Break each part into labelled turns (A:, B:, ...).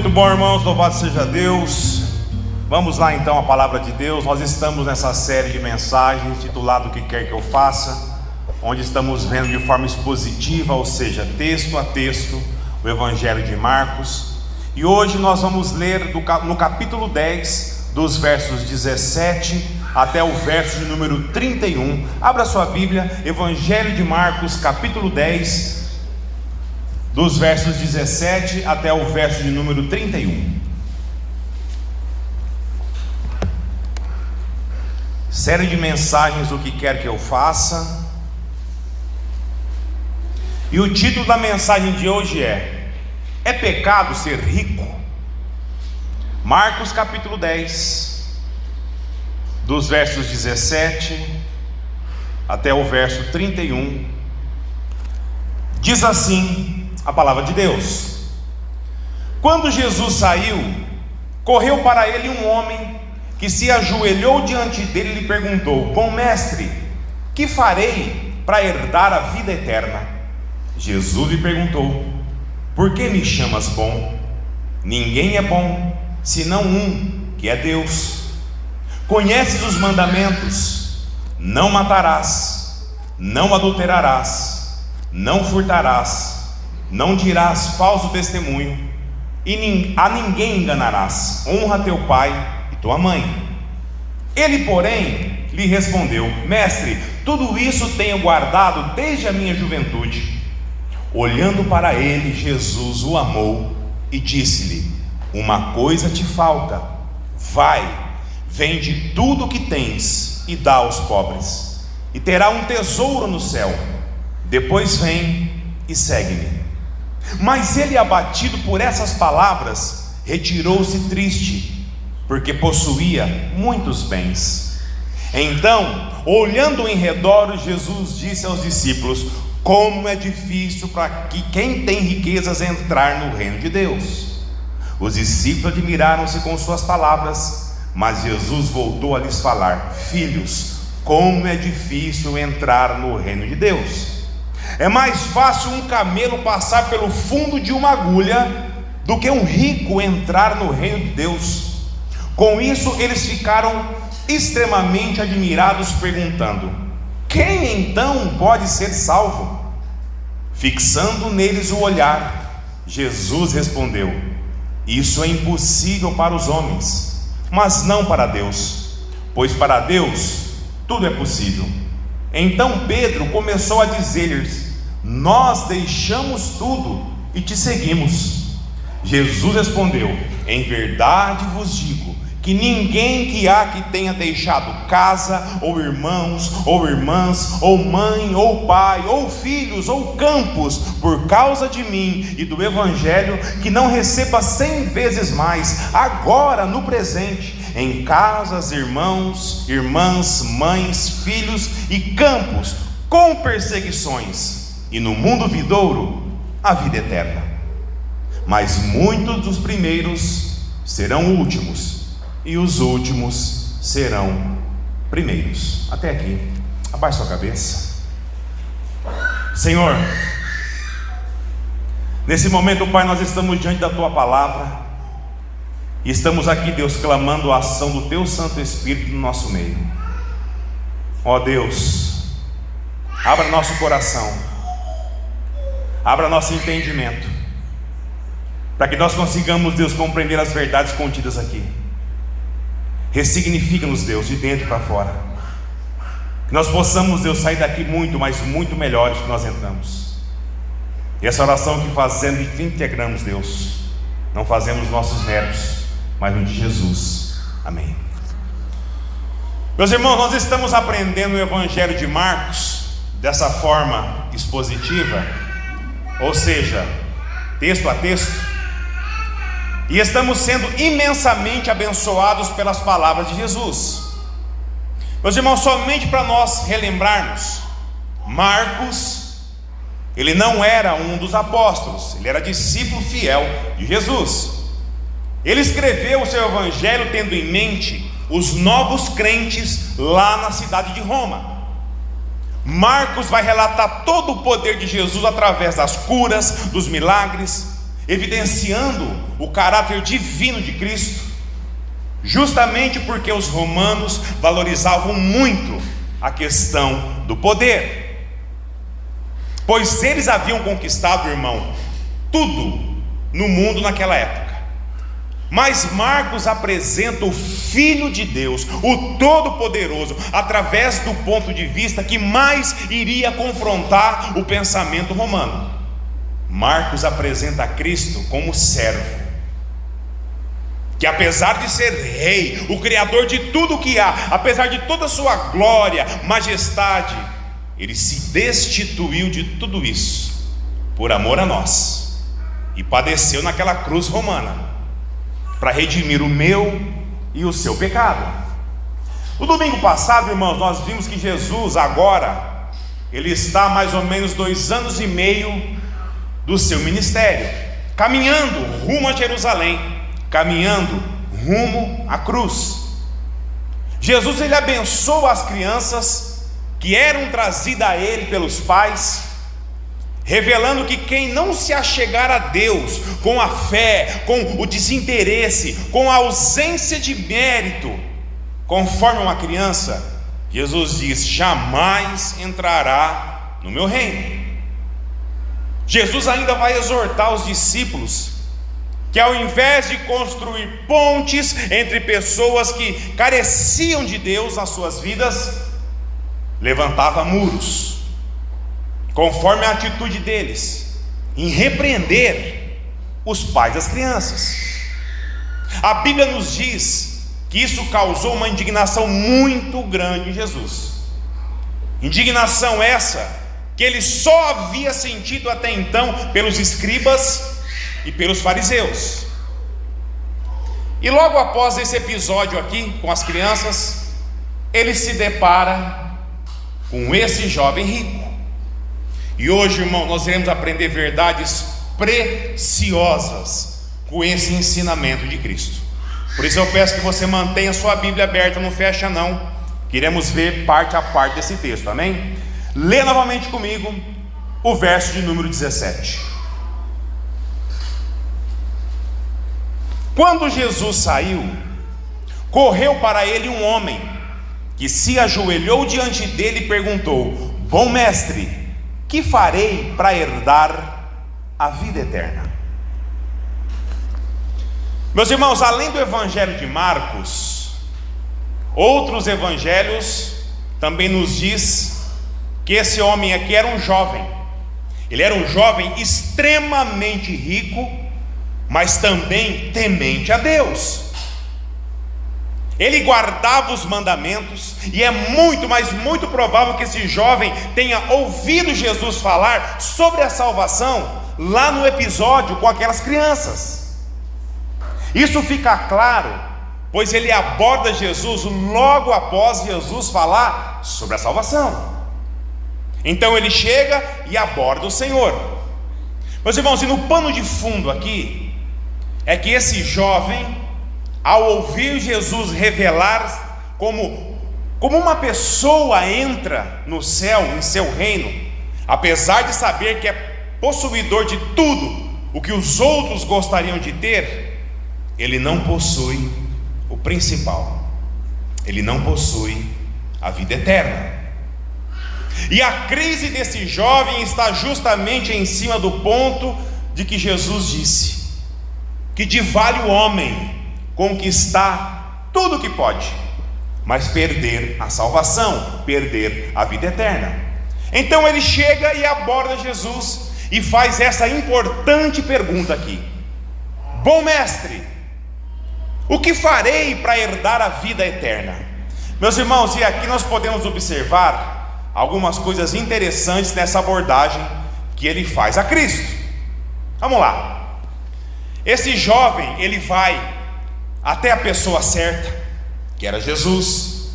A: Muito bom, irmãos, louvado seja Deus. Vamos lá então à palavra de Deus. Nós estamos nessa série de mensagens titulada O que quer que eu faça, onde estamos vendo de forma expositiva, ou seja, texto a texto, o Evangelho de Marcos. E hoje nós vamos ler no capítulo 10, dos versos 17 até o verso de número 31. Abra sua Bíblia, Evangelho de Marcos, capítulo 10, dos versos 17 até o verso de número 31. Série de mensagens, o que quer que eu faça. E o título da mensagem de hoje é pecado ser rico? Marcos capítulo 10, dos versos 17 até o verso 31. Diz assim a palavra de Deus: Quando Jesus saiu, correu para ele um homem que se ajoelhou diante dele e lhe perguntou: Bom mestre, que farei para herdar a vida eterna? Jesus lhe perguntou: Por que me chamas bom? Ninguém é bom, senão um, que é Deus. Conheces os mandamentos: não matarás, não adulterarás, não furtarás, não dirás falso testemunho, e a ninguém enganarás. Honra teu pai e tua mãe. Ele, porém, lhe respondeu: Mestre, tudo isso tenho guardado desde a minha juventude. Olhando para ele, Jesus o amou e disse-lhe: Uma coisa te falta. Vai, vende tudo o que tens e dá aos pobres, e terá um tesouro no céu. Depois vem e segue-me. Mas ele, abatido por essas palavras, retirou-se triste, porque possuía muitos bens. Então, olhando em redor, Jesus disse aos discípulos: Como é difícil para que quem tem riquezas entrar no reino de Deus. Os discípulos admiraram-se com suas palavras, mas Jesus voltou a lhes falar: Filhos, como é difícil entrar no reino de Deus. É mais fácil um camelo passar pelo fundo de uma agulha do que um rico entrar no reino de Deus. Com isso eles ficaram extremamente admirados, perguntando: Quem então pode ser salvo? Fixando neles o olhar, Jesus respondeu: Isso é impossível para os homens, mas não para Deus, pois para Deus tudo é possível. Então Pedro começou a dizer-lhes: Nós deixamos tudo e te seguimos. Jesus respondeu: Em verdade vos digo que ninguém que há que tenha deixado casa, ou irmãos, ou irmãs, ou mãe, ou pai, ou filhos, ou campos, por causa de mim e do Evangelho, que não receba 100 vezes mais, agora no presente, em casas, irmãos, irmãs, mães, filhos e campos, com perseguições, e no mundo vindouro a vida eterna. Mas muitos dos primeiros serão últimos, e os últimos serão primeiros. Até aqui, abaixe sua cabeça. Senhor, nesse momento, Pai, nós estamos diante da Tua palavra, e estamos aqui, Deus, clamando a ação do Teu Santo Espírito no nosso meio. Ó Deus, abra nosso coração, abra nosso entendimento, para que nós consigamos, Deus, compreender as verdades contidas aqui. Ressignifica-nos, Deus, de dentro para fora, que nós possamos, Deus, sair daqui muito, mas muito melhores que nós entramos. E essa oração que fazemos e te integramos, Deus, não fazemos nossos méritos, mas no de Jesus. Amém. Meus irmãos, nós estamos aprendendo o Evangelho de Marcos dessa forma expositiva, ou seja, texto a texto, e estamos sendo imensamente abençoados pelas palavras de Jesus. Meus irmãos, somente para nós relembrarmos, Marcos, ele não era um dos apóstolos, ele era discípulo fiel de Jesus. Ele escreveu o seu evangelho tendo em mente os novos crentes lá na cidade de Roma. Marcos vai relatar todo o poder de Jesus através das curas, dos milagres, evidenciando o caráter divino de Cristo, justamente porque os romanos valorizavam muito a questão do poder, pois eles haviam conquistado, irmão, tudo no mundo naquela época. Mas Marcos apresenta o Filho de Deus, o Todo-Poderoso, através do ponto de vista que mais iria confrontar o pensamento romano. Marcos apresenta Cristo como servo, que apesar de ser rei, o criador de tudo que há, apesar de toda a sua glória, majestade, ele se destituiu de tudo isso por amor a nós, e padeceu naquela cruz romana para redimir o meu e o seu pecado. No domingo passado, irmãos, nós vimos que Jesus agora, ele está há mais ou menos 2 anos e meio do seu ministério, caminhando rumo a Jerusalém, caminhando rumo à cruz. Jesus, ele abençoa as crianças que eram trazidas a ele pelos pais, revelando que quem não se achegar a Deus com a fé, com o desinteresse, com a ausência de mérito, conforme uma criança, Jesus diz, jamais entrará no meu reino. Jesus ainda vai exortar os discípulos que, ao invés de construir pontes entre pessoas que careciam de Deus nas suas vidas, levantava muros, conforme a atitude deles em repreender os pais das crianças. A Bíblia nos diz que isso causou uma indignação muito grande em Jesus, indignação essa que ele só havia sentido até então pelos escribas e pelos fariseus. E logo após esse episódio aqui com as crianças, ele se depara com esse jovem rico. E hoje, irmão, nós iremos aprender verdades preciosas com esse ensinamento de Cristo. Por isso eu peço que você mantenha sua Bíblia aberta, não fecha não. Queremos ver parte a parte desse texto, amém? Lê novamente comigo o verso de número 17. Quando Jesus saiu, correu para ele um homem, que se ajoelhou diante dele e perguntou: bom mestre, que farei para herdar a vida eterna? Meus irmãos, além do evangelho de Marcos, outros evangelhos também nos diz que esse homem aqui era um jovem. Ele era um jovem extremamente rico, mas também temente a Deus. Ele guardava os mandamentos, e é muito, mas muito provável que esse jovem tenha ouvido Jesus falar sobre a salvação lá no episódio com aquelas crianças. Isso fica claro, pois ele aborda Jesus logo após Jesus falar sobre a salvação. Então ele chega e aborda o Senhor. Meus irmãos, e no pano de fundo aqui é que esse jovem, ao ouvir Jesus revelar como uma pessoa entra no céu, em seu reino, apesar de saber que é possuidor de tudo o que os outros gostariam de ter, ele não possui o principal, ele não possui a vida eterna. E a crise desse jovem está justamente em cima do ponto de que Jesus disse: que de vale o homem conquistar tudo o que pode, mas perder a salvação, perder a vida eterna. Então ele chega e aborda Jesus e faz essa importante pergunta aqui: bom mestre, o que farei para herdar a vida eterna? Meus irmãos, e aqui nós podemos observar algumas coisas interessantes nessa abordagem que ele faz a Cristo. Vamos lá. Esse jovem, ele vai até a pessoa certa, que era Jesus.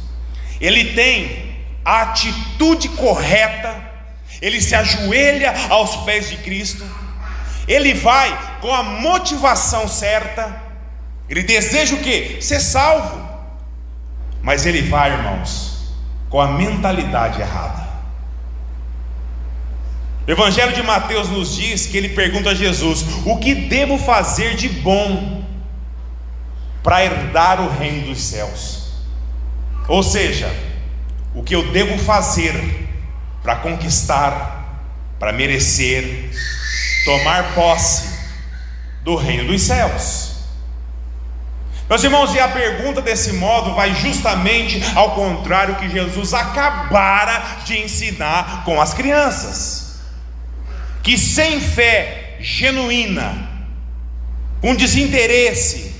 A: Ele tem a atitude correta, ele se ajoelha aos pés de Cristo, ele vai com a motivação certa, ele deseja o quê? Ser salvo. Mas ele vai, irmãos, com a mentalidade errada. O Evangelho de Mateus nos diz que ele pergunta a Jesus: o que devo fazer de bom para herdar o reino dos céus? Ou seja, o que eu devo fazer para conquistar, para merecer, tomar posse do reino dos céus. Meus irmãos, e a pergunta desse modo vai justamente ao contrário que Jesus acabara de ensinar com as crianças, que sem fé genuína, com desinteresse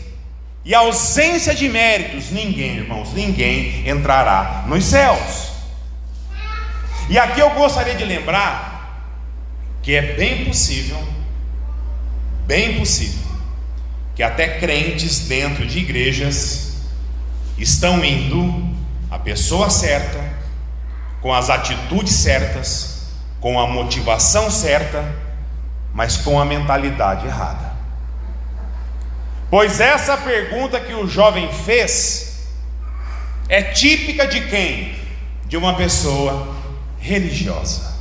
A: e ausência de méritos, ninguém, irmãos, ninguém entrará nos céus. E aqui eu gostaria de lembrar que é bem possível, que até crentes dentro de igrejas estão indo à pessoa certa, com as atitudes certas, com a motivação certa, mas com a mentalidade errada. Pois essa pergunta que o jovem fez é típica de quem? De uma pessoa religiosa.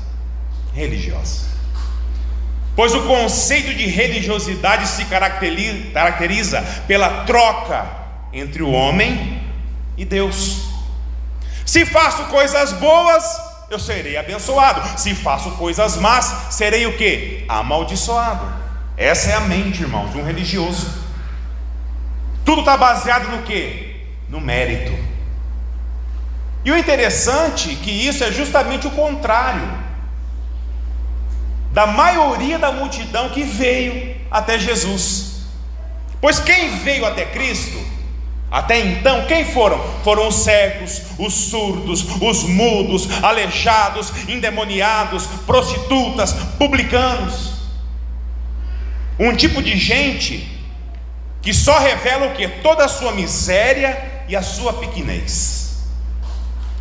A: Pois o conceito de religiosidade se caracteriza pela troca entre o homem e Deus. Se faço coisas boas, eu serei abençoado. Se faço coisas más, serei o quê? Amaldiçoado. Essa é a mente, irmão, de um religioso. Tudo está baseado no quê? No mérito. E o interessante é que isso é justamente o contrário da maioria da multidão que veio até Jesus. Pois quem veio até Cristo, até então, quem foram? Foram os cegos, os surdos, os mudos, aleijados, endemoniados, prostitutas, publicanos. Um tipo de gente que só revela o que? Toda a sua miséria e a sua pequenez.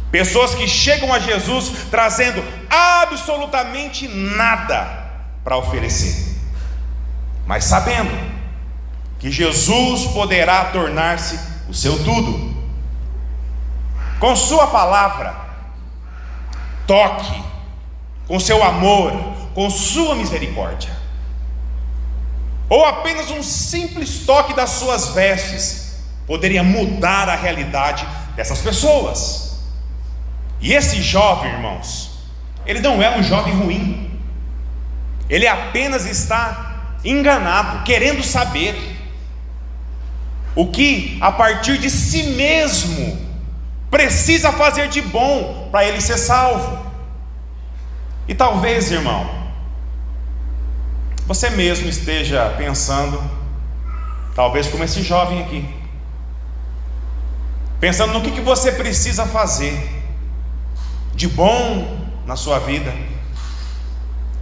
A: Pessoas que chegam a Jesus trazendo absolutamente nada para oferecer, mas sabendo que Jesus poderá tornar-se o seu tudo. Com sua palavra, toque, com seu amor, com sua misericórdia, ou apenas um simples toque das suas vestes poderia mudar a realidade dessas pessoas. E esse jovem, irmãos, ele não é um jovem ruim, ele apenas está enganado, querendo saber o que a partir de si mesmo precisa fazer de bom para ele ser salvo. E talvez, irmão, você mesmo esteja pensando, talvez como esse jovem aqui, pensando no que você precisa fazer de bom na sua vida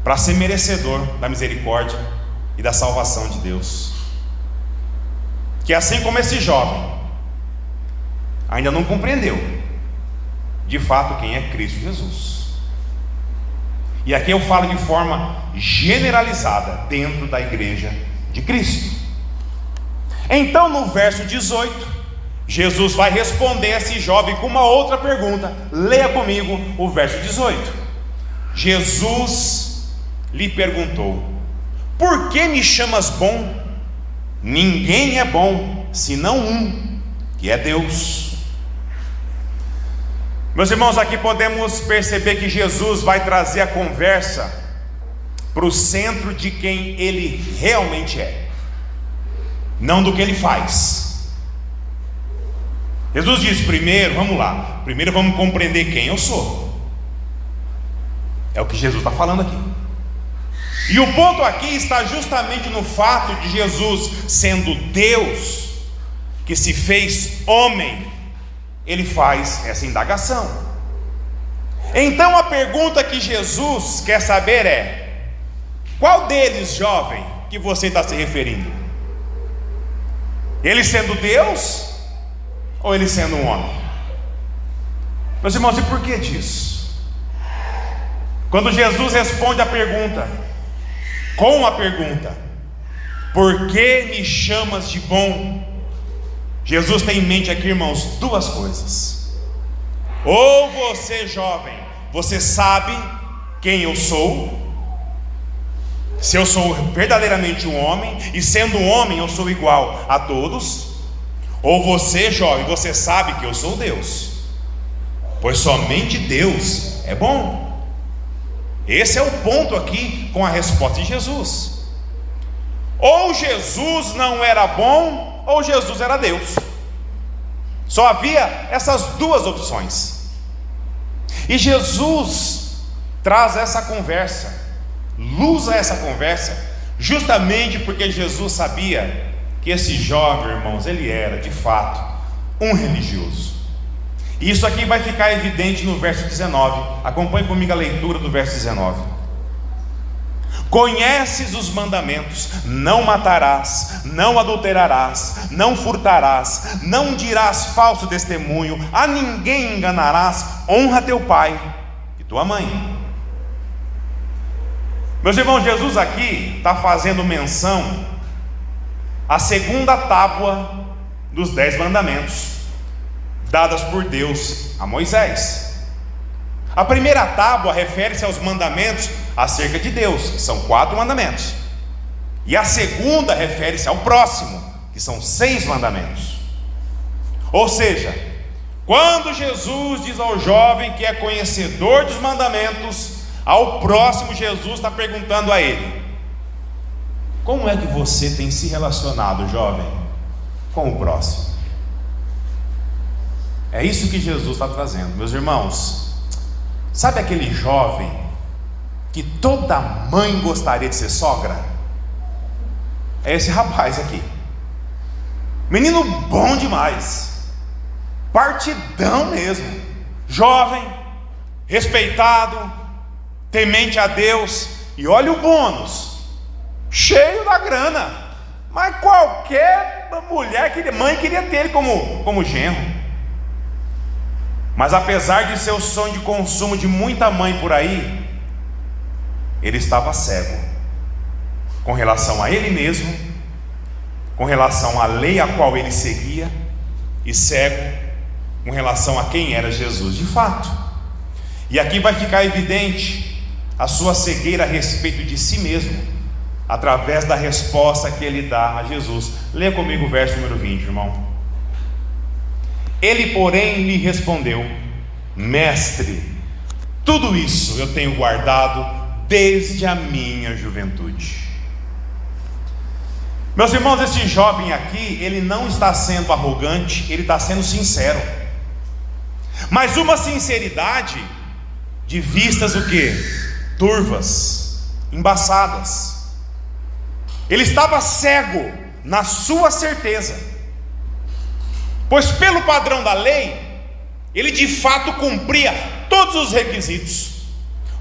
A: para ser merecedor da misericórdia e da salvação de Deus. Que assim como esse jovem ainda não compreendeu de fato quem é Cristo Jesus. E aqui eu falo de forma generalizada dentro da igreja de Cristo. Então no verso 18, Jesus vai responder a esse jovem com uma outra pergunta. Leia comigo o verso 18. Jesus lhe perguntou: por que me chamas bom? Ninguém é bom, senão um, que é Deus. Meus irmãos, aqui podemos perceber que Jesus vai trazer a conversa para o centro de quem ele realmente é, não do que ele faz. Jesus diz: primeiro vamos compreender quem eu sou. É o que Jesus está falando aqui. E o ponto aqui está justamente no fato de Jesus, sendo Deus, que se fez homem, ele faz essa indagação. Então a pergunta que Jesus quer saber é: qual deles, jovem, que você está se referindo? Ele sendo Deus ou ele sendo um homem? Meus irmãos, e por que disso? Quando Jesus responde a pergunta, com a pergunta: por que me chamas de bom? Jesus tem em mente aqui, irmãos, duas coisas. Ou você, jovem, você sabe quem eu sou, Se eu sou verdadeiramente um homem, e sendo um homem eu sou igual a todos, ou você, jovem, você sabe que eu sou Deus, pois somente Deus é bom. Esse é o ponto aqui com a resposta de Jesus. Ou Jesus não era bom, ou Jesus era Deus. Só havia essas duas opções. E Jesus traz essa conversa, luz a essa conversa, justamente porque Jesus sabia que esse jovem, irmãos, ele era de fato um religioso. E isso aqui vai ficar evidente no verso 19. Acompanhe comigo a leitura do verso 19. Conheces os mandamentos: não matarás, não adulterarás, não furtarás, não dirás falso testemunho, a ninguém enganarás, honra teu pai e tua mãe. Meus irmãos, Jesus aqui está fazendo menção à segunda tábua dos 10 mandamentos, dadas por Deus a Moisés. A primeira tábua refere-se aos mandamentos acerca de Deus, que são 4 mandamentos. E a segunda refere-se ao próximo, que são 6 mandamentos. Ou seja, quando Jesus diz ao jovem que é conhecedor dos mandamentos, ao próximo Jesus está perguntando a ele: como é que você tem se relacionado, jovem, com o próximo? É isso que Jesus está trazendo, meus irmãos. Sabe aquele jovem que toda mãe gostaria de ser sogra? É esse rapaz aqui. Menino bom demais, partidão mesmo, jovem, respeitado, temente a Deus. E olha o bônus, cheio da grana. Mas qualquer mãe queria ter ele como genro. Mas apesar de ser o sonho de consumo de muita mãe por aí, ele estava cego com relação a ele mesmo, com relação à lei a qual ele seguia, e cego com relação a quem era Jesus de fato. E aqui vai ficar evidente a sua cegueira a respeito de si mesmo, através da resposta que ele dá a Jesus. Leia comigo o verso número 20, irmão. Ele, porém, lhe respondeu: mestre, tudo isso eu tenho guardado desde a minha juventude. Meus irmãos, esse jovem aqui, ele não está sendo arrogante, ele está sendo sincero. Mas uma sinceridade de vistas o quê? Turvas, embaçadas. Ele estava cego na sua certeza, pois pelo padrão da lei, ele de fato cumpria todos os requisitos.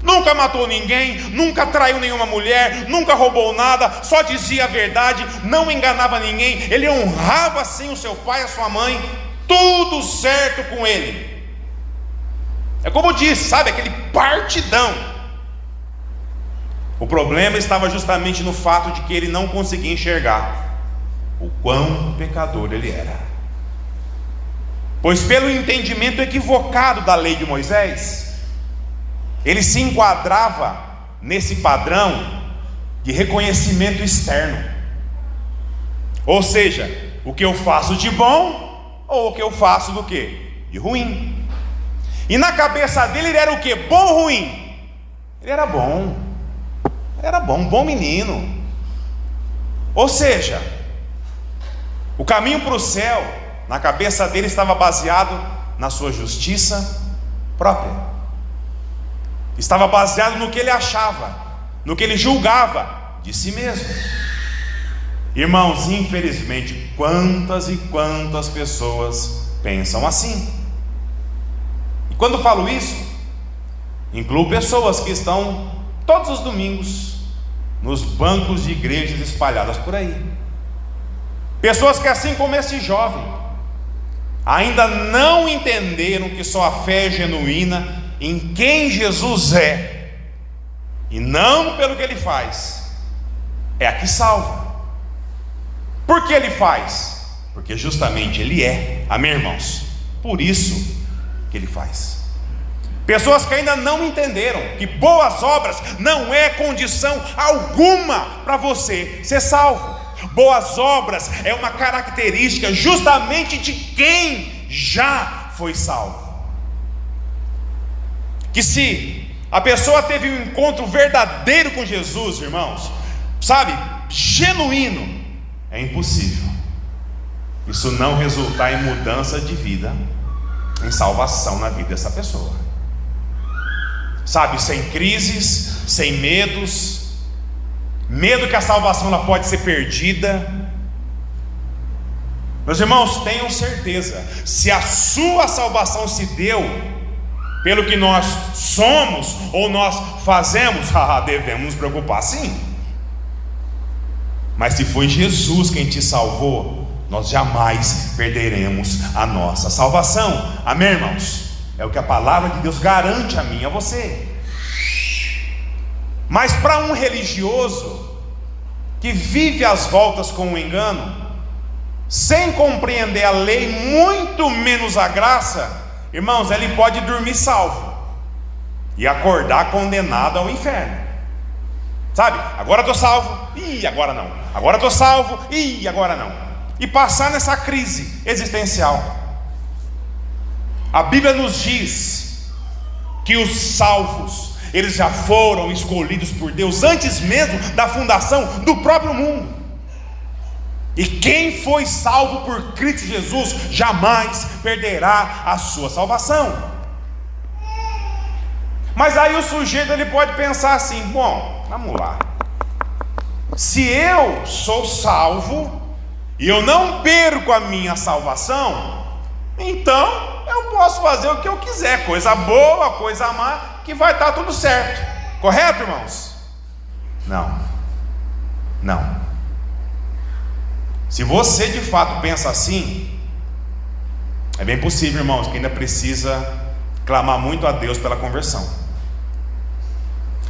A: Nunca matou ninguém, nunca traiu nenhuma mulher, nunca roubou nada, só dizia a verdade, não enganava ninguém, ele honrava sim o seu pai e a sua mãe, tudo certo com ele. É como disse, sabe, aquele partidão. O problema estava justamente no fato de que ele não conseguia enxergar o quão pecador ele era. Pois pelo entendimento equivocado da lei de Moisés, ele se enquadrava nesse padrão de reconhecimento externo. Ou seja, o que eu faço de bom, ou o que eu faço do quê? De ruim. E na cabeça dele ele era o quê? Bom ou ruim? Ele era bom. Ele era bom, um bom menino. Ou seja, o caminho para o céu, na cabeça dele, estava baseado na sua justiça própria. Estava baseado no que ele achava, no que ele julgava de si mesmo. Irmãos, infelizmente, quantas e quantas pessoas pensam assim. E quando falo isso, incluo pessoas que estão todos os domingos nos bancos de igrejas espalhadas por aí. Pessoas que, assim como esse jovem, ainda não entenderam que só a fé é genuína em quem Jesus é, e não pelo que ele faz, é a que salva. Por que ele faz? Porque justamente ele é. Amém, irmãos? Por isso que ele faz. Pessoas que ainda não entenderam que boas obras não é condição alguma para você ser salvo. Boas obras é uma característica justamente de quem já foi salvo. Que se a pessoa teve um encontro verdadeiro com Jesus, irmãos, sabe, genuíno, é impossível isso não resultar em mudança de vida, em salvação na vida dessa pessoa, sabe, sem crises, sem medos, medo que a salvação ela pode ser perdida. Meus irmãos, tenham certeza, se a sua salvação se deu pelo que nós somos ou nós fazemos, devemos nos preocupar sim. Mas se foi Jesus quem te salvou, nós jamais perderemos a nossa salvação. Amém, irmãos? É o que a palavra de Deus garante a mim e a você. Mas para um religioso que vive às voltas com o engano, sem compreender a lei, muito menos a graça, irmãos, ele pode dormir salvo e acordar condenado ao inferno. Sabe, agora estou salvo, e agora não. Agora estou salvo, e agora não. E passar nessa crise existencial. A Bíblia nos diz que os salvos, eles já foram escolhidos por Deus antes mesmo da fundação do próprio mundo. E quem foi salvo por Cristo Jesus jamais perderá a sua salvação. Mas aí o sujeito ele pode pensar assim: bom, vamos lá, se eu sou salvo e eu não perco a minha salvação, então eu posso fazer o que eu quiser, coisa boa, coisa má, que vai estar tudo certo. Correto, irmãos? Não. Se você de fato pensa assim, é bem possível, irmãos, que ainda precisa clamar muito a Deus pela conversão.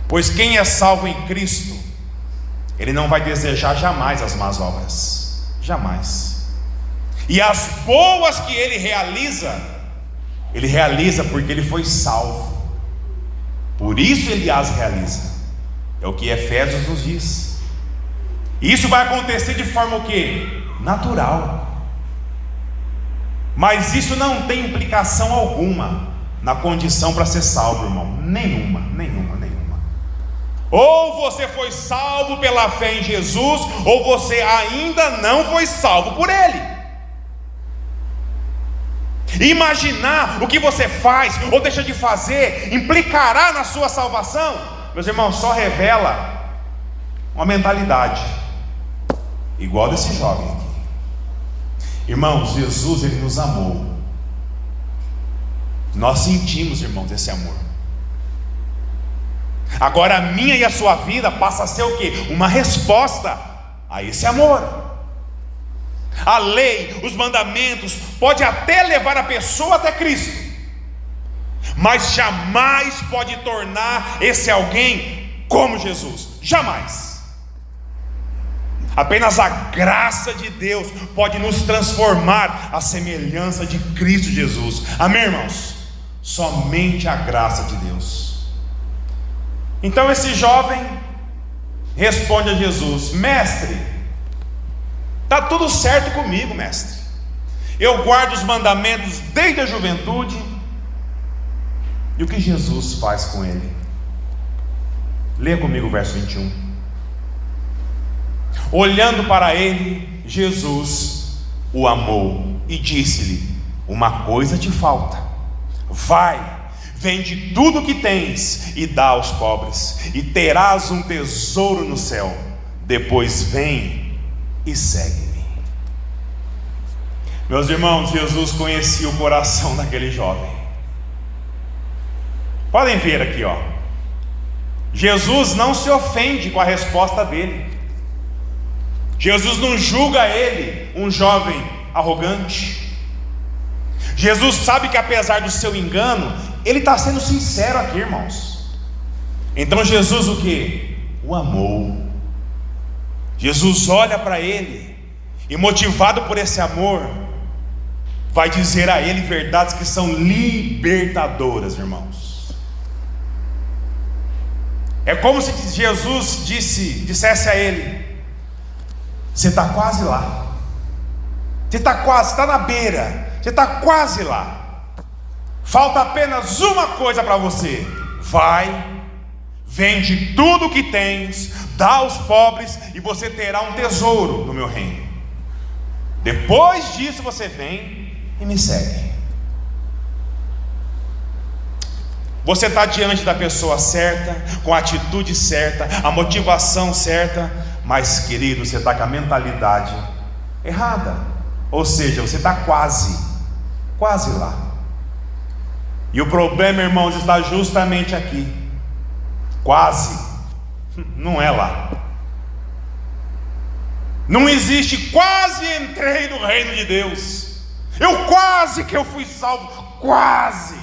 A: Pois quem é salvo em Cristo, ele não vai desejar jamais as más obras, jamais. E as boas que ele realiza porque ele foi salvo. Por isso ele as realiza. É o que Efésios nos diz. Isso vai acontecer de forma o quê? Natural. Mas isso não tem implicação alguma na condição para ser salvo, irmão. Nenhuma. Ou você foi salvo pela fé em Jesus, ou você ainda não foi salvo por Ele. Imaginar o que você faz ou deixa de fazer implicará na sua salvação, meus irmãos, só revela uma mentalidade igual desse jovem aqui. Irmãos, Jesus, Ele nos amou. Nós sentimos, irmãos, esse amor. Agora a minha e a sua vida passa a ser o quê? Uma resposta a esse amor. A lei, os mandamentos, pode até levar a pessoa até Cristo, mas jamais pode tornar esse alguém como Jesus. Jamais. Apenas a graça de Deus pode nos transformar à semelhança de Cristo Jesus. Amém, irmãos? Somente a graça de Deus. Então esse jovem responde a Jesus: mestre, está tudo certo comigo, mestre. Eu guardo os mandamentos desde a juventude. E o que Jesus faz com ele? Leia comigo o verso 21. Olhando para ele, Jesus o amou e disse-lhe: uma coisa te falta. Vai, vende tudo o que tens e dá aos pobres, e terás um tesouro no céu. Depois vem e segue-me. Meus irmãos, Jesus conhecia o coração daquele jovem. Podem ver aqui, ó. Jesus não se ofende com a resposta dele. Jesus não julga ele, um jovem arrogante. Jesus sabe que apesar do seu engano, ele está sendo sincero aqui, irmãos. Então Jesus o que? O amou. Jesus olha para ele e, motivado por esse amor, vai dizer a ele verdades que são libertadoras, irmãos. É como se Jesus dissesse a ele: você está quase lá, você está na beira, você está quase lá, falta apenas uma coisa para você. Vai, vende tudo o que tens, dá aos pobres, e você terá um tesouro no meu reino. Depois disso você vem e me segue. Você está diante da pessoa certa, com a atitude certa, a motivação certa, mas, querido, você está com a mentalidade errada. Ou seja, você está quase lá. E o problema, irmãos, está justamente aqui. Quase, não é lá. Não existe quase entrei no reino de Deus. Quase que eu fui salvo, quase.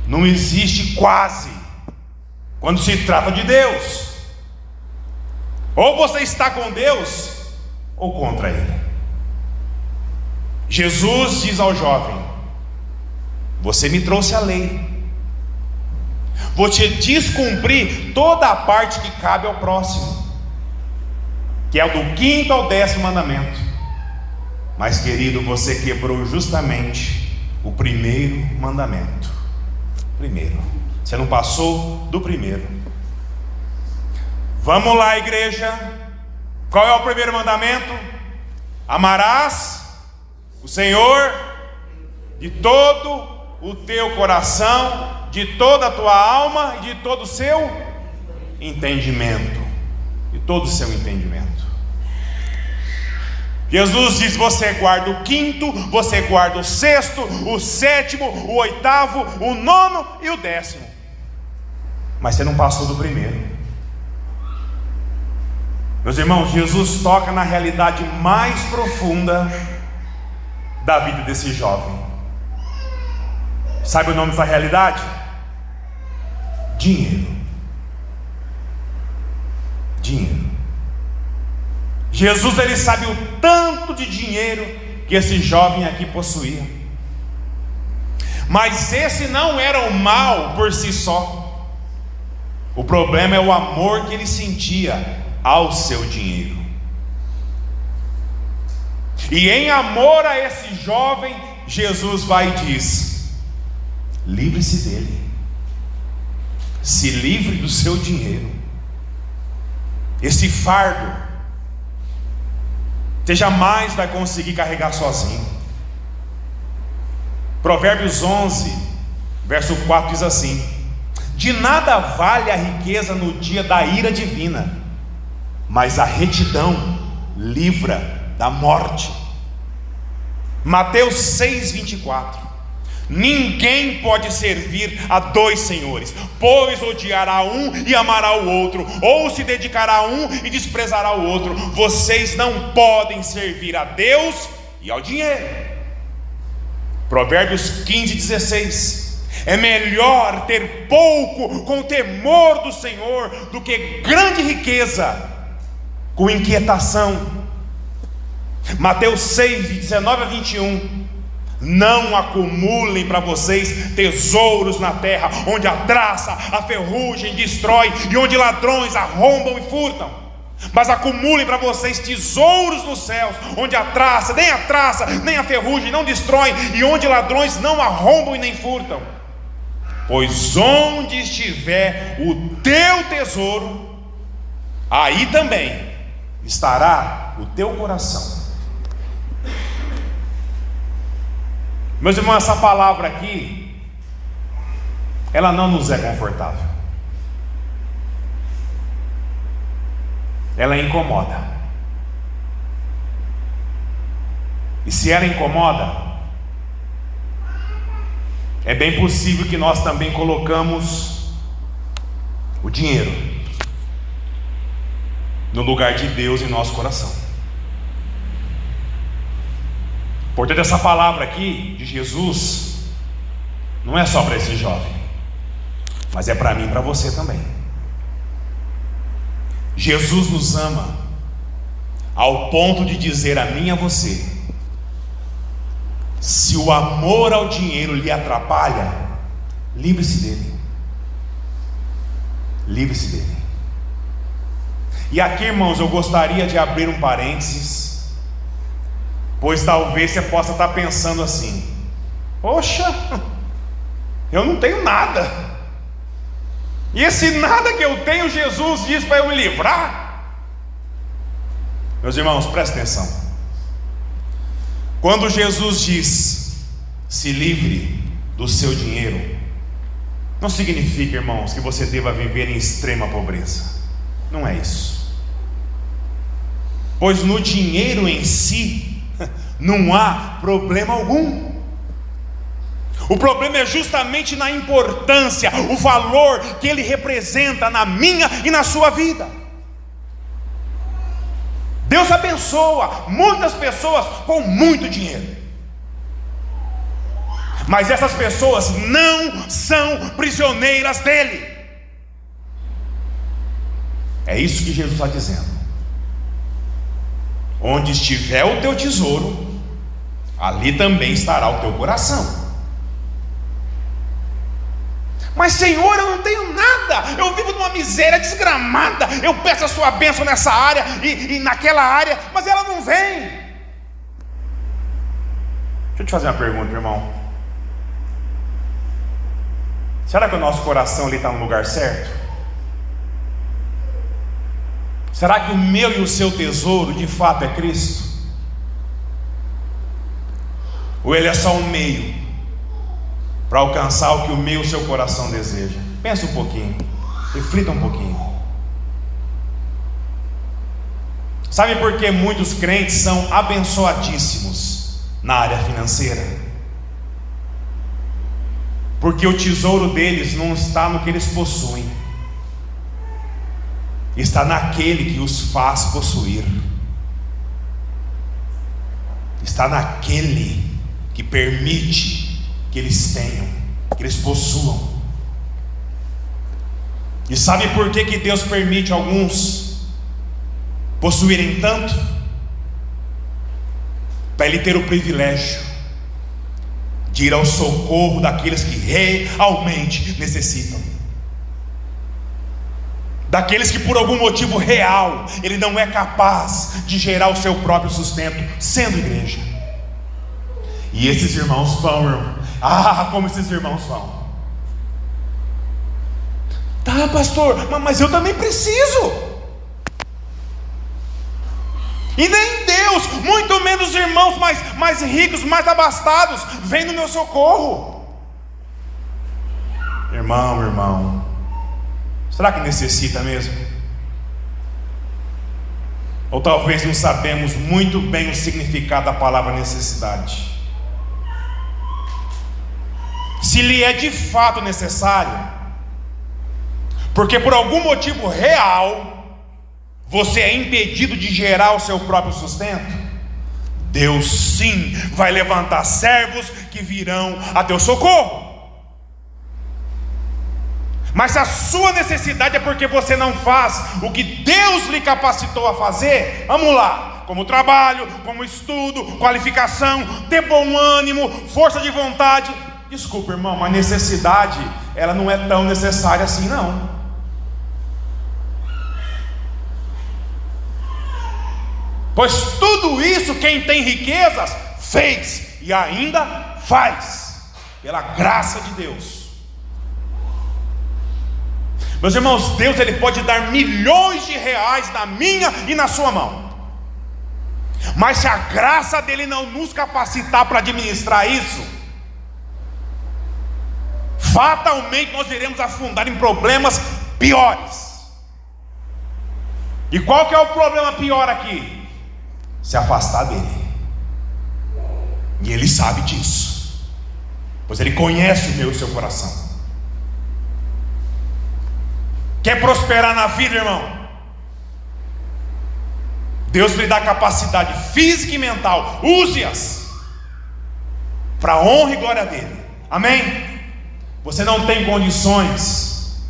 A: Não existe quase quando se trata de Deus. Ou você está com Deus ou contra Ele. Jesus diz ao jovem: você me trouxe a lei, vou te descumprir toda a parte que cabe ao próximo, que é o do 5º ao 10º mandamento. Mas, querido, você quebrou justamente o 1º mandamento. Você não passou do 1º. Vamos lá, igreja. Qual é o 1º mandamento? Amarás o Senhor de todo o teu coração, de toda a tua alma e de todo o seu entendimento. De todo o seu entendimento. Jesus diz: você guarda o 5º, você guarda o 6º, o 7º, o 8º, o 9º e o 10º. Mas você não passou do 1º. Meus irmãos, Jesus toca na realidade mais profunda da vida desse jovem. Sabe o nome dessa realidade? Dinheiro. Jesus, ele sabe o tanto de dinheiro que esse jovem aqui possuía. Mas esse não era o mal por si só. O problema é o amor que ele sentia ao seu dinheiro. E em amor a esse jovem, Jesus vai e diz: livre-se dele, se livre do seu dinheiro. Esse fardo você jamais vai conseguir carregar sozinho. Provérbios 11, verso 4 diz assim: de nada vale a riqueza no dia da ira divina, mas a retidão livra da morte. Mateus 6, 24: ninguém pode servir a 2 senhores, pois odiará um e amará o outro, ou se dedicará a um e desprezará o outro. Vocês não podem servir a Deus e ao dinheiro. Provérbios 15, 16: é melhor ter pouco com temor do Senhor do que grande riqueza com inquietação. Mateus 6, de 19 a 21: não acumulem para vocês tesouros na terra, onde a traça, a ferrugem destrói, e onde ladrões arrombam e furtam. Mas acumulem para vocês tesouros nos céus, onde a traça, nem a ferrugem não destrói, e onde ladrões não arrombam e nem furtam. Pois onde estiver o teu tesouro, aí também estará o teu coração. Meus irmãos, essa palavra aqui, ela não nos é confortável. Ela incomoda. E se ela incomoda, é bem possível que nós também colocamos o dinheiro no lugar de Deus em nosso coração. Portanto, essa palavra aqui de Jesus não é só para esse jovem, mas é para mim e para você também. Jesus nos ama ao ponto de dizer a mim e a você: se o amor ao dinheiro lhe atrapalha, livre-se dele. livre-se dele. E aqui, irmãos, eu gostaria de abrir um parênteses, pois talvez você possa estar pensando assim: poxa, eu não tenho nada, e esse nada que eu tenho, Jesus diz para eu me livrar. Meus irmãos, prestem atenção. Quando Jesus diz: se livre do seu dinheiro, não significa, irmãos, que você deva viver em extrema pobreza. Não é isso. Pois no dinheiro em si não há problema algum. O problema é justamente na importância, o valor que ele representa na minha e na sua vida. Deus abençoa muitas pessoas com muito dinheiro, mas essas pessoas não são prisioneiras dele. É isso que Jesus está dizendo. Onde estiver o teu tesouro, ali também estará o teu coração. Mas Senhor, eu não tenho nada, eu vivo numa miséria desgramada, eu peço a sua bênção nessa área e naquela área, mas ela não vem. Deixa eu te fazer uma pergunta, irmão. Será que o nosso coração ali está no lugar certo? Será que o meu e o seu tesouro de fato é Cristo? Ou ele é só um meio para alcançar o que o meu e o seu coração deseja? Pensa um pouquinho, reflita um pouquinho. Sabe por que muitos crentes são abençoadíssimos na área financeira? Porque o tesouro deles não está no que eles possuem, está naquele que os faz possuir, está naquele que permite que eles tenham, que eles possuam. E sabe por que Deus permite alguns possuírem tanto? Para ele ter o privilégio de ir ao socorro daqueles que realmente necessitam, daqueles que por algum motivo real ele não é capaz de gerar o seu próprio sustento, sendo igreja. E esses irmãos vão, irmão. Como esses irmãos vão. Tá, pastor, mas eu também preciso. E nem Deus, muito menos os irmãos mais ricos, mais abastados, vem no meu socorro. Irmão, será que necessita mesmo? Ou talvez não sabemos muito bem o significado da palavra necessidade. Se lhe é de fato necessário, porque por algum motivo real você é impedido de gerar o seu próprio sustento, Deus sim vai levantar servos que virão a teu socorro. Mas se a sua necessidade é porque você não faz o que Deus lhe capacitou a fazer, vamos lá, como trabalho, como estudo, qualificação, ter bom ânimo, força de vontade. Desculpa, irmão, mas necessidade, ela não é tão necessária assim, não. Pois tudo isso quem tem riquezas fez e ainda faz, pela graça de Deus. Meus irmãos, Deus ele pode dar milhões de reais na minha e na sua mão, mas se a graça dele não nos capacitar para administrar isso, fatalmente nós iremos afundar em problemas piores. E qual que é o problema pior aqui? Se afastar dele. E ele sabe disso, pois ele conhece o meu e o seu coração. Quer prosperar na vida, irmão? Deus lhe dá capacidade física e mental, use-as para a honra e glória dele. Amém? Você não tem condições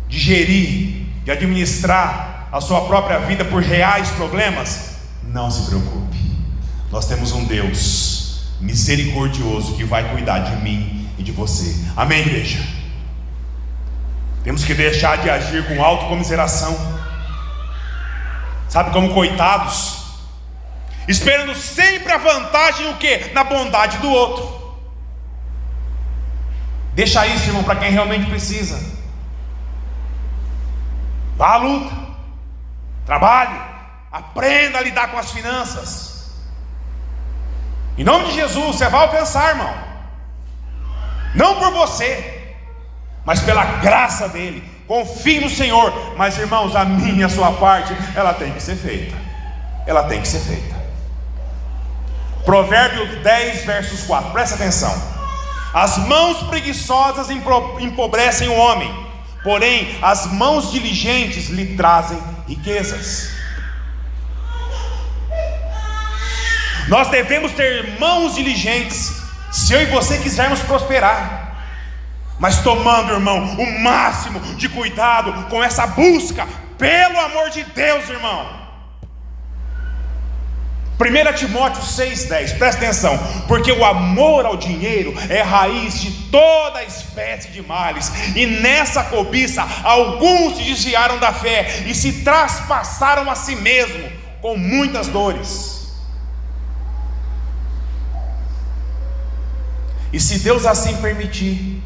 A: de gerir, de administrar a sua própria vida por reais problemas? Não se preocupe, nós temos um Deus misericordioso que vai cuidar de mim e de você. Amém, igreja? Temos que deixar de agir com autocomiseração, sabe, como coitados, esperando sempre a vantagem o quê? Na bondade do outro. Deixa isso, irmão, para quem realmente precisa. Vá à luta, trabalhe, aprenda a lidar com as finanças. Em nome de Jesus, você vai alcançar, irmão. Não por você, mas pela graça dele. Confie no Senhor. Mas, irmãos, a minha e a sua parte, ela tem que ser feita. Ela tem que ser feita. Provérbios 10, versos 4. Presta atenção. As mãos preguiçosas empobrecem o homem, porém as mãos diligentes lhe trazem riquezas. Nós devemos ter mãos diligentes se eu e você quisermos prosperar, mas tomando, irmão, o máximo de cuidado com essa busca, pelo amor de Deus, irmão. 1 Timóteo 6,10, presta atenção, porque o amor ao dinheiro é raiz de toda espécie de males, e nessa cobiça alguns se desviaram da fé e se traspassaram a si mesmo com muitas dores. E se Deus assim permitir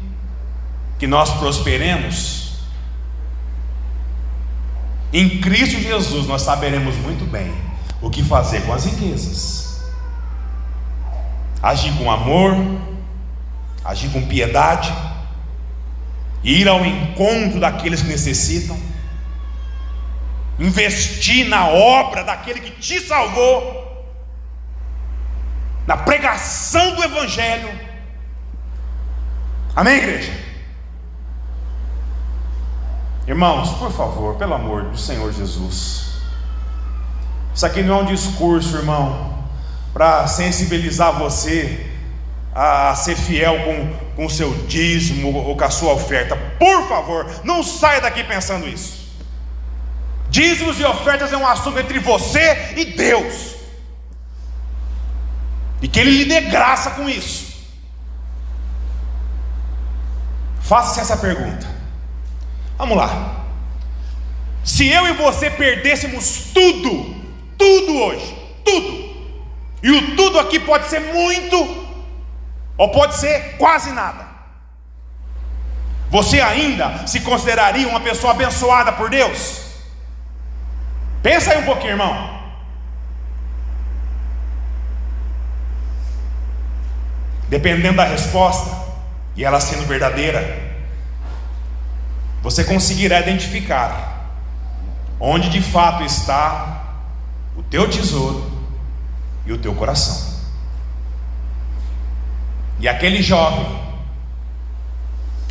A: que nós prosperemos, em Cristo Jesus nós saberemos muito bem o que fazer com as riquezas. Agir com amor, agir com piedade, ir ao encontro daqueles que necessitam, investir na obra daquele que te salvou, na pregação do Evangelho. Amém, igreja? Irmãos, por favor, pelo amor do Senhor Jesus, isso aqui não é um discurso, irmão, para sensibilizar você a ser fiel com o seu dízimo ou com a sua oferta. Por favor, não saia daqui pensando isso. Dízimos e ofertas é um assunto entre você e Deus, e que Ele lhe dê graça com isso. Faça-se essa pergunta. Vamos lá. Se eu e você perdêssemos tudo hoje, tudo, e o tudo aqui pode ser muito, ou pode ser quase nada, você ainda se consideraria uma pessoa abençoada por Deus? Pensa aí um pouquinho, irmão. Dependendo da resposta, e ela sendo verdadeira, você conseguirá identificar onde de fato está o teu tesouro e o teu coração. E aquele jovem,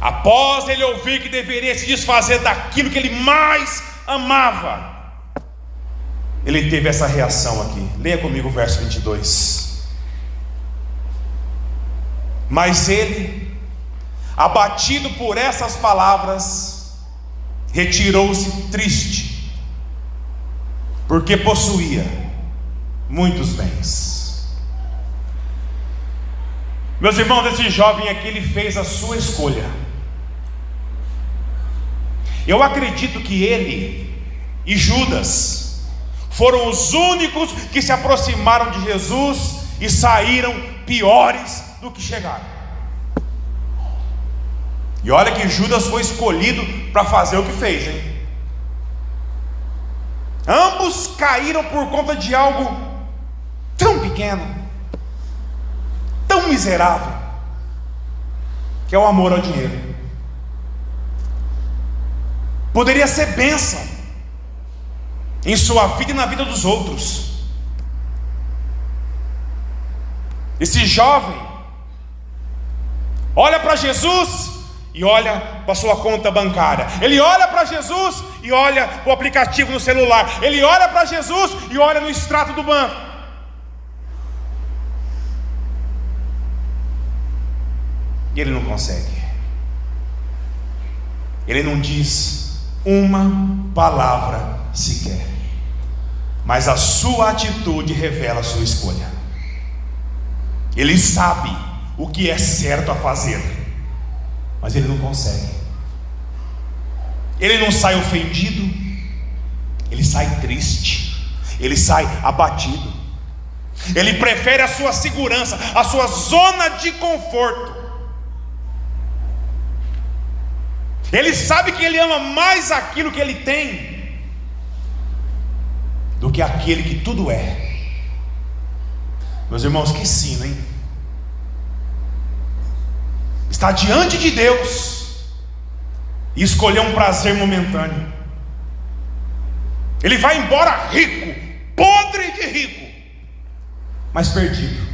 A: após ele ouvir que deveria se desfazer daquilo que ele mais amava, ele teve essa reação aqui. Leia comigo o verso 22. Mas ele, abatido por essas palavras, retirou-se triste, porque possuía muitos bens. Meus irmãos, esse jovem aqui, ele fez a sua escolha. Eu acredito que ele e Judas foram os únicos que se aproximaram de Jesus e saíram piores do que chegaram. E olha que Judas foi escolhido para fazer o que fez, hein? Ambos caíram por conta de algo tão pequeno, tão miserável, que é o amor ao dinheiro. Poderia ser bênção em sua vida e na vida dos outros. Esse jovem olha para Jesus e olha para sua conta bancária. Ele olha para Jesus e olha para o aplicativo no celular. Ele olha para Jesus e olha no extrato do banco. E ele não consegue. Ele não diz uma palavra sequer, mas a sua atitude revela a sua escolha. Ele sabe o que é certo a fazer, mas ele não consegue. ele não sai ofendido, ele sai triste, ele sai abatido. Ele prefere a sua segurança, a sua zona de conforto. Ele sabe que ele ama mais aquilo que ele tem do que aquele que tudo é. Meus irmãos, que ensino, hein? Está diante de Deus e escolher um prazer momentâneo. Ele vai embora rico, podre de rico, mas perdido.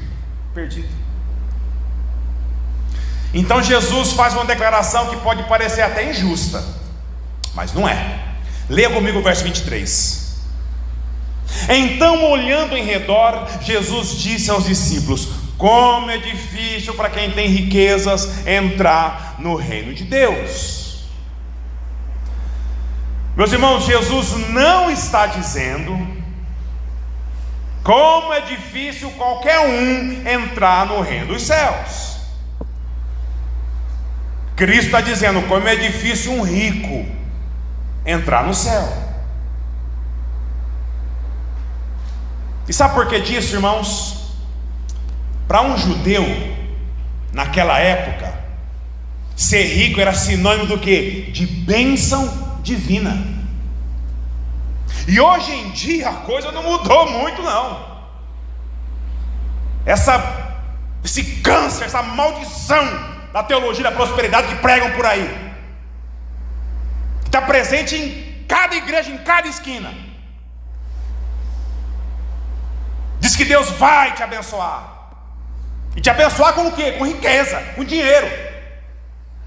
A: Então Jesus faz uma declaração que pode parecer até injusta, mas não é. Leia comigo o verso 23. Então, olhando em redor, Jesus disse aos discípulos: como é difícil para quem tem riquezas entrar no reino de Deus. Meus irmãos, Jesus não está dizendo como é difícil qualquer um entrar no reino dos céus. Cristo está dizendo como é difícil um rico entrar no céu. E sabe por que disso, irmãos? Para um judeu, naquela época, ser rico era sinônimo do quê? De bênção divina. E hoje em dia a coisa não mudou muito, não. Esse câncer, essa maldição da teologia da prosperidade que pregam por aí, está presente em cada igreja, em cada esquina. Diz que Deus vai te abençoar. E te abençoar com o quê? Com riqueza, com dinheiro.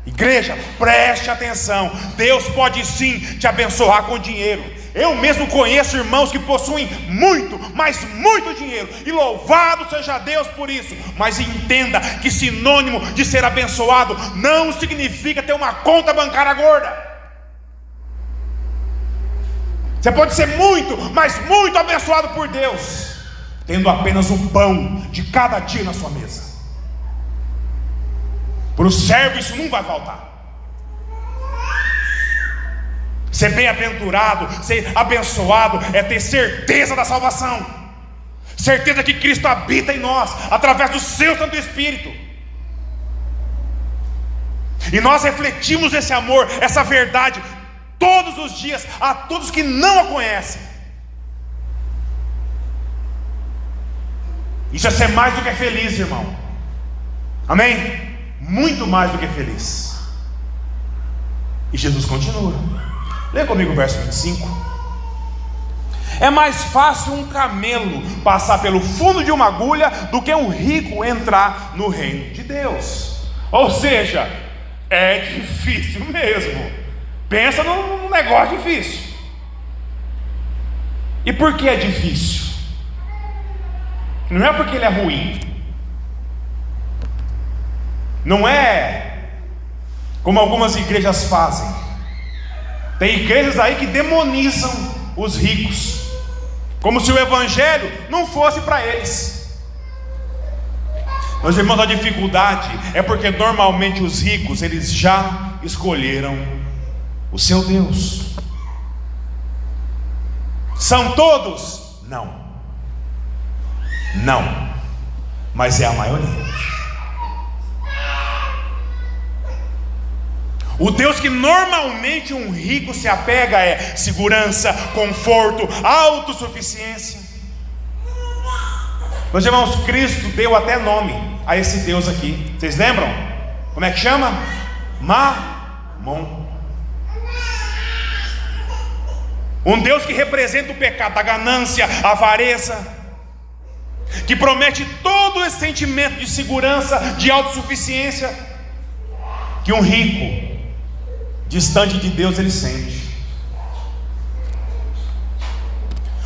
A: Igreja, preste atenção. Deus pode sim te abençoar com dinheiro. Eu mesmo conheço irmãos que possuem muito, mas muito dinheiro, e louvado seja Deus por isso. Mas entenda que sinônimo de ser abençoado não significa ter uma conta bancária gorda. Você pode ser muito, mas muito abençoado por Deus, tendo apenas o pão de cada dia na sua mesa. Para o servo isso não vai faltar. Ser bem-aventurado, ser abençoado, é ter certeza da salvação, certeza que Cristo habita em nós, através do seu Santo Espírito. E nós refletimos esse amor, essa verdade, todos os dias, a todos que não a conhecem. Isso é ser mais do que feliz, irmão. Amém? Muito mais do que feliz. E Jesus continua. Leia comigo o verso 25. É mais fácil um camelo passar pelo fundo de uma agulha do que um rico entrar no reino de Deus. Ou seja, é difícil mesmo. Pensa num negócio difícil. E por que é difícil? Não é porque ele é ruim. Não é como algumas igrejas fazem. Tem igrejas aí que demonizam os ricos, como se o evangelho não fosse para eles. Meus irmãos, a dificuldade é porque normalmente os ricos, eles já escolheram o seu Deus. São todos? Não. Não, mas é a maioria. O Deus que normalmente um rico se apega é segurança, conforto, autossuficiência. Meus irmãos, Cristo deu até nome a esse Deus aqui. Vocês lembram? Como é que chama? Mamon. Um Deus que representa o pecado, a ganância, a avareza, que promete todo esse sentimento de segurança, de autossuficiência, que um rico distante de Deus ele sente.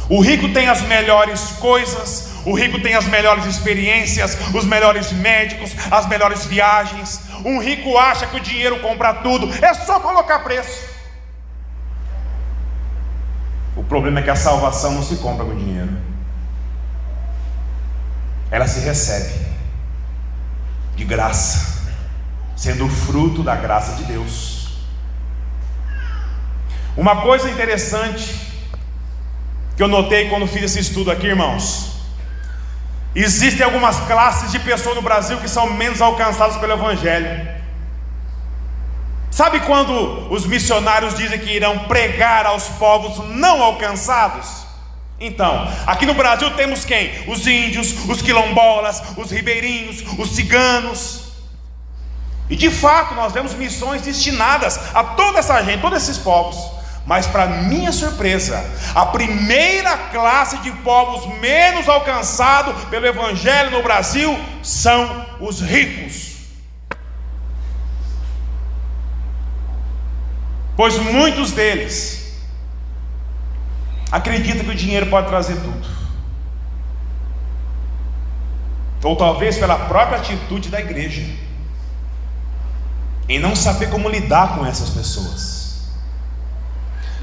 A: O rico tem as melhores coisas, o rico tem as melhores experiências, os melhores médicos, as melhores viagens. Um rico acha que o dinheiro compra tudo, é só colocar preço. O problema é que a salvação não se compra com dinheiro, ela se recebe de graça, sendo fruto da graça de Deus. Uma coisa interessante que eu notei quando fiz esse estudo aqui, irmãos: existem algumas classes de pessoas no Brasil que são menos alcançadas pelo Evangelho. Sabe quando os missionários dizem que irão pregar aos povos não alcançados? Então, aqui no Brasil temos quem? Os índios, os quilombolas, os ribeirinhos, os ciganos. E de fato nós vemos missões destinadas a toda essa gente, todos esses povos. Mas para minha surpresa, a primeira classe de povos menos alcançados pelo Evangelho no Brasil são os ricos. Pois muitos deles acreditam que o dinheiro pode trazer tudo, ou talvez pela própria atitude da igreja em não saber como lidar com essas pessoas.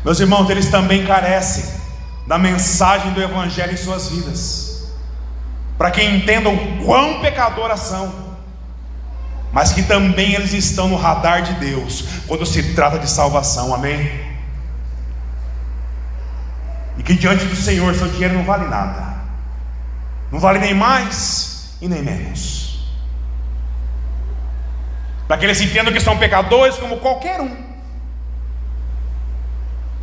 A: Meus irmãos, eles também carecem da mensagem do Evangelho em suas vidas, para que entendam quão pecadoras são, mas que também eles estão no radar de Deus quando se trata de salvação, amém? E que diante do Senhor seu dinheiro não vale nada, não vale nem mais e nem menos, para que eles entendam que são pecadores como qualquer um,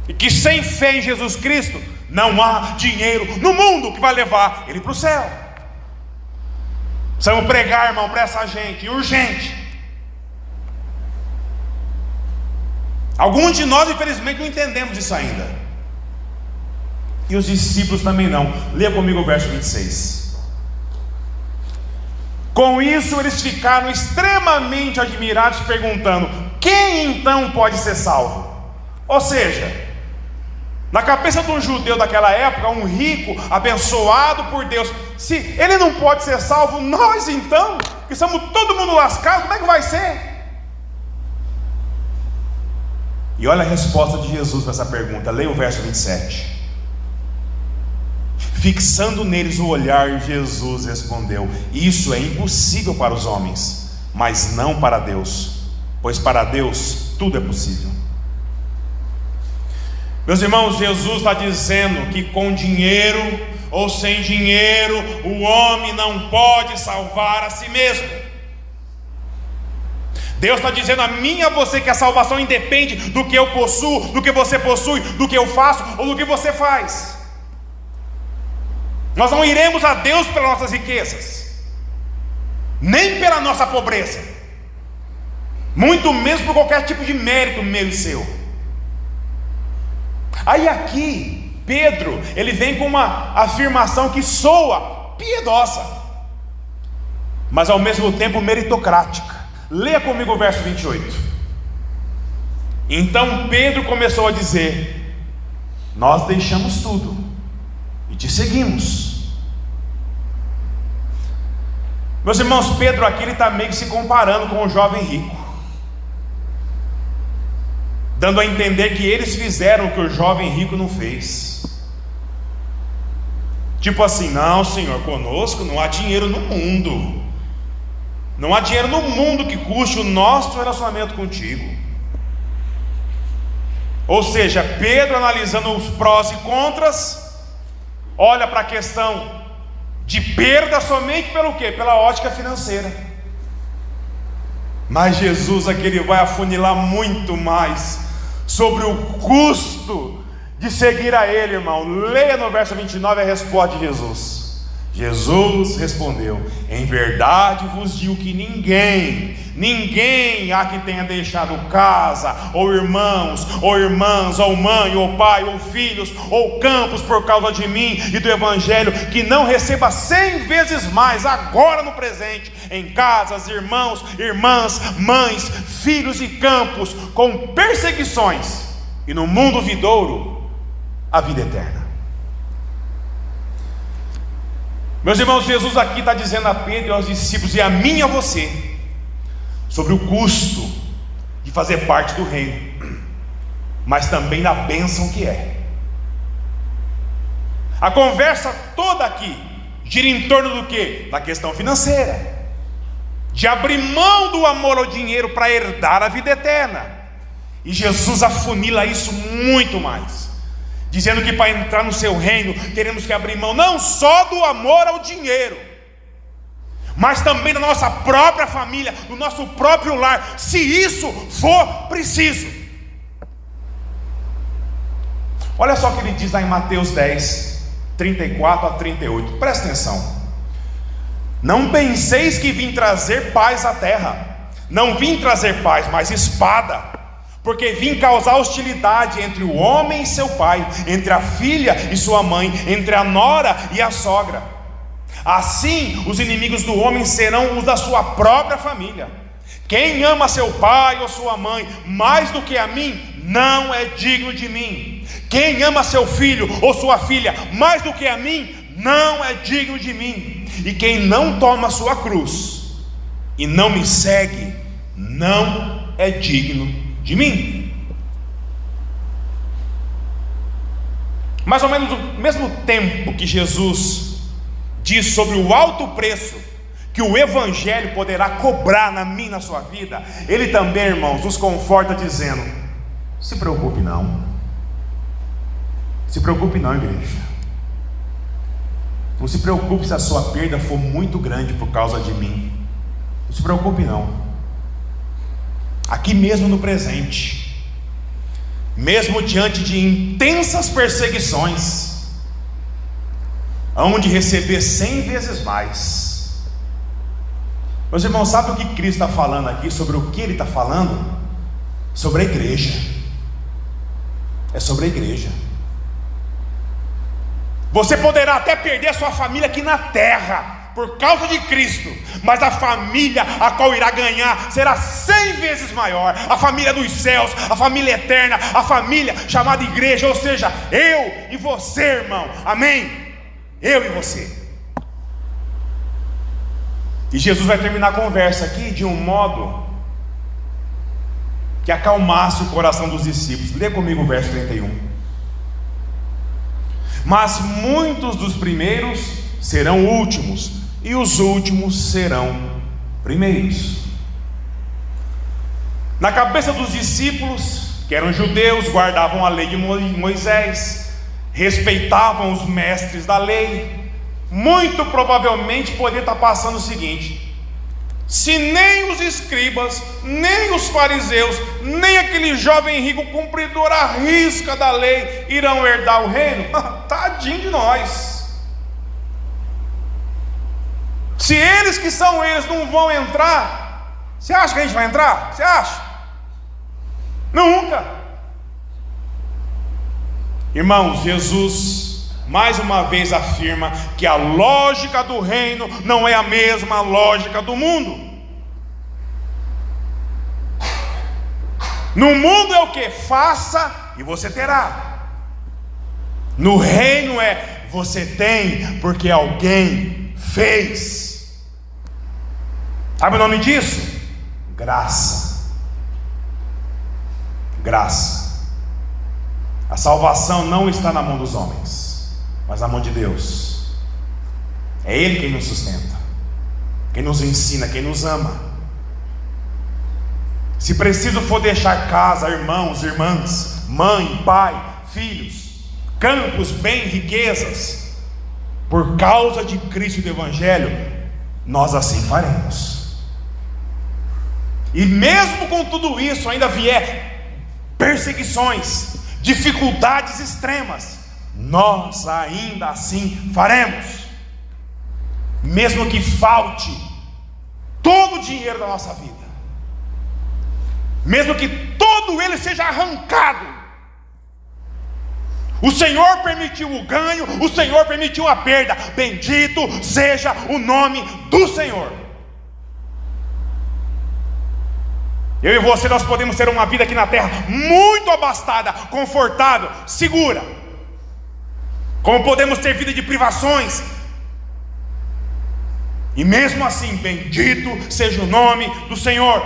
A: e que sem fé em Jesus Cristo não há dinheiro no mundo que vai levar ele para o céu. Precisamos pregar, irmão, para essa gente, urgente. Alguns de nós, infelizmente, não entendemos isso ainda, e os discípulos também não. Leia comigo o verso 26. Com isso eles ficaram extremamente admirados, perguntando: quem então pode ser salvo? Ou seja, na cabeça de um judeu daquela época, um rico, abençoado por Deus, se ele não pode ser salvo, nós então, que somos todo mundo lascado, como é que vai ser? E olha a resposta de Jesus para essa pergunta. Leia o verso 27. Fixando neles o olhar, Jesus respondeu: isso é impossível para os homens, mas não para Deus, pois para Deus tudo é possível. Meus irmãos, Jesus está dizendo que com dinheiro ou sem dinheiro, o homem não pode salvar a si mesmo. Deus está dizendo a mim e a você que a salvação independe do que eu possuo, do que você possui, do que eu faço ou do que você faz. Nós não iremos a Deus pelas nossas riquezas, nem pela nossa pobreza, muito menos por qualquer tipo de mérito meu e seu. Aí aqui, Pedro, ele vem com uma afirmação que soa piedosa, mas ao mesmo tempo meritocrática. Leia comigo o verso 28. Então Pedro começou a dizer: nós deixamos tudo e te seguimos. Meus irmãos, Pedro aqui ele está meio que se comparando com o jovem rico, dando a entender que eles fizeram o que o jovem rico não fez. Tipo assim: não, Senhor, conosco não há dinheiro no mundo, não há dinheiro no mundo que custe o nosso relacionamento contigo. Ou seja, Pedro, analisando os prós e contras, olha para a questão de perda somente pelo quê? Pela ótica financeira. Mas Jesus aqui ele vai afunilar muito mais sobre o custo de seguir a Ele, irmão. Leia no verso 29 a resposta de Jesus. Jesus respondeu: em verdade vos digo que ninguém há que tenha deixado casa, ou irmãos, ou irmãs, ou mãe, ou pai, ou filhos, ou campos por causa de mim e do Evangelho, que não receba 100 vezes mais agora no presente, em casas, irmãos, irmãs, mães, filhos e campos, com perseguições, e no mundo vindouro a vida eterna. Meus irmãos, Jesus aqui está dizendo a Pedro e aos discípulos, e a mim e a você, sobre o custo de fazer parte do reino, mas também da bênção que é. A conversa toda aqui gira em torno do quê? Da questão financeira, de abrir mão do amor ao dinheiro para herdar a vida eterna. E Jesus afunila isso muito mais, dizendo que para entrar no seu reino teremos que abrir mão não só do amor ao dinheiro, mas também da nossa própria família, do nosso próprio lar, se isso for preciso. Olha só o que ele diz lá em Mateus 10, 34 a 38, presta atenção. Não penseis que vim trazer paz à terra. Não vim trazer paz, mas espada, porque vim causar hostilidade entre o homem e seu pai, entre a filha e sua mãe, entre a nora e a sogra. Assim os inimigos do homem serão os da sua própria família. Quem ama seu pai ou sua mãe mais do que a mim, não é digno de mim. Quem ama seu filho ou sua filha mais do que a mim, não é digno de mim. E quem não toma sua cruz e não me segue, não é digno de mim. Mais ou menos no mesmo tempo que Jesus diz sobre o alto preço que o Evangelho poderá cobrar na minha e na sua vida, Ele também, irmãos, nos conforta dizendo: se preocupe não. Se preocupe não, igreja. Não se preocupe se a sua perda for muito grande por causa de mim. Não se preocupe não. Aqui mesmo no presente, mesmo diante de intensas perseguições, hão de receber 100 vezes mais. Meus irmãos, sabe o que Cristo está falando aqui? Sobre o que Ele está falando? Sobre a igreja. É sobre a igreja. Você poderá até perder a sua família aqui na terra por causa de Cristo, mas a família a qual irá ganhar será 100 vezes maior. A família dos céus, a família eterna, a família chamada igreja, ou seja, eu e você, irmão, amém? Eu e você. E Jesus vai terminar a conversa aqui de um modo que acalmasse o coração dos discípulos. Lê comigo o verso 31. Mas muitos dos primeiros serão últimos, e os últimos serão primeiros. Na cabeça dos discípulos, que eram judeus, guardavam a lei de Moisés, respeitavam os mestres da lei, muito provavelmente poderia estar passando o seguinte: se nem os escribas, nem os fariseus, nem aquele jovem rico cumpridor à risca da lei irão herdar o reino, tadinho de nós. Se eles que são eles não vão entrar, você acha que a gente vai entrar? Você acha? Nunca. Irmãos, Jesus mais uma vez afirma que a lógica do reino não é a mesma lógica do mundo. No mundo é o que? Faça e você terá. No reino é você tem porque alguém fez. Sabe o nome disso? Graça. Graça. A salvação não está na mão dos homens, mas na mão de Deus. É Ele quem nos sustenta, quem nos ensina, quem nos ama. Se preciso for deixar casa, irmãos, irmãs, mãe, pai, filhos, campos, bem, riquezas, por causa de Cristo e do Evangelho, nós assim faremos. E mesmo com tudo isso ainda vier perseguições, dificuldades extremas, nós ainda assim faremos, mesmo que falte todo o dinheiro da nossa vida, mesmo que todo ele seja arrancado. O Senhor permitiu o ganho, o Senhor permitiu a perda, bendito seja o nome do Senhor. Eu e você, nós podemos ter uma vida aqui na terra muito abastada, confortável, segura, como podemos ter vida de privações, e mesmo assim, bendito seja o nome do Senhor.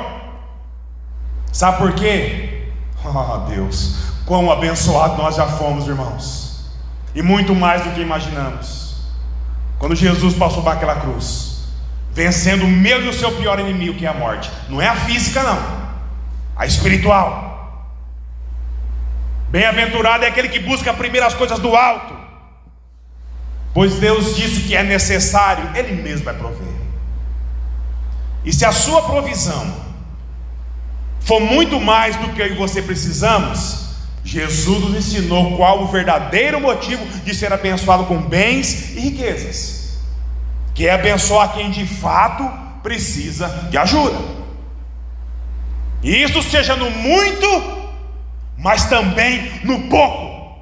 A: Sabe por quê? Oh Deus, quão abençoado nós já fomos, irmãos, e muito mais do que imaginamos, quando Jesus passou para aquela cruz, vencendo o meu e o seu pior inimigo, que é a morte. Não é a física não, a espiritual. Bem-aventurado é aquele que busca primeiro as coisas do alto, pois Deus disse que é necessário, Ele mesmo vai prover. E se a sua provisão for muito mais do que eu e você precisamos, Jesus nos ensinou qual o verdadeiro motivo de ser abençoado com bens e riquezas, que é abençoar quem de fato precisa de ajuda. E isso seja no muito, mas também no pouco,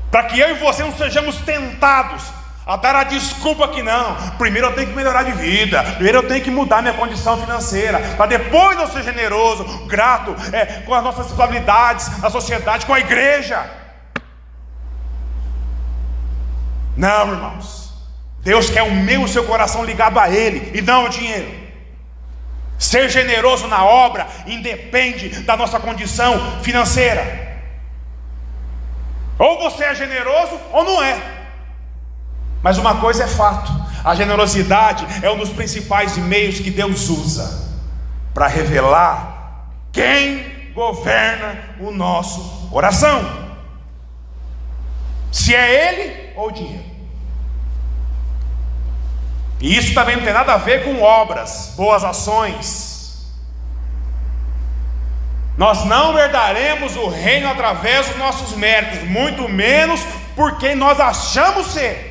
A: para que eu e você não sejamos tentados a dar a desculpa que não, primeiro eu tenho que melhorar de vida, primeiro eu tenho que mudar minha condição financeira, para depois eu ser generoso, grato com as nossas responsabilidades na sociedade, com a igreja. Não, irmãos, Deus quer o meu e o seu coração ligado a Ele, e não ao dinheiro. Ser generoso na obra independe da nossa condição financeira. Ou você é generoso ou não é. Mas uma coisa é fato: a generosidade é um dos principais meios que Deus usa para revelar quem governa o nosso coração, se é Ele ou o dinheiro. E isso também não tem nada a ver com obras, boas ações. Nós não herdaremos o reino através dos nossos méritos, muito menos por quem nós achamos ser,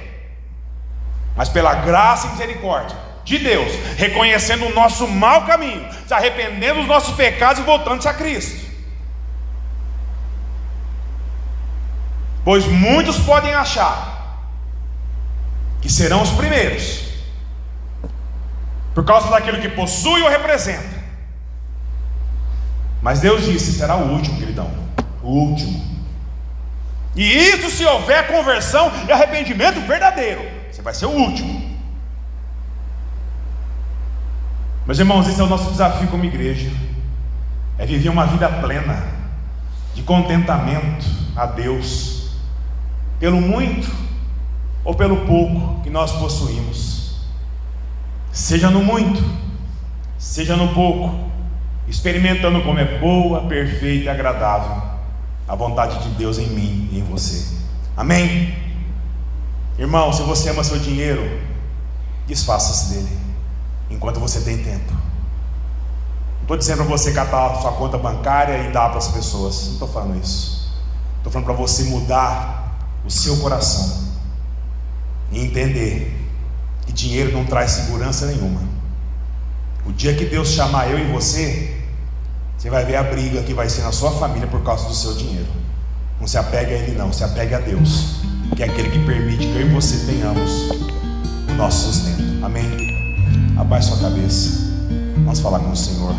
A: mas pela graça e misericórdia de Deus, reconhecendo o nosso mau caminho, se arrependendo dos nossos pecados e voltando-se a Cristo. Pois muitos podem achar que serão os primeiros, por causa daquilo que possui ou representa, mas Deus disse: será o último, queridão, o último. E isso se houver conversão e arrependimento verdadeiro, você vai ser o último. Meus irmãos, esse é o nosso desafio como igreja, é viver uma vida plena de contentamento a Deus, pelo muito ou pelo pouco que nós possuímos. Seja no muito, seja no pouco, experimentando como é boa, perfeita e agradável a vontade de Deus em mim e em você. Amém? Irmão, se você ama seu dinheiro, desfaça-se dele enquanto você tem tempo. Não estou dizendo para você catar a sua conta bancária e dar para as pessoas, não estou falando isso. Estou falando para você mudar o seu coração e entender que dinheiro não traz segurança nenhuma. O dia que Deus chamar eu e você, você vai ver a briga que vai ser na sua família por causa do seu dinheiro. Não se apegue a ele não, se apegue a Deus, que é aquele que permite que eu e você tenhamos o nosso sustento. Amém? Abaixe sua cabeça, vamos falar com o Senhor.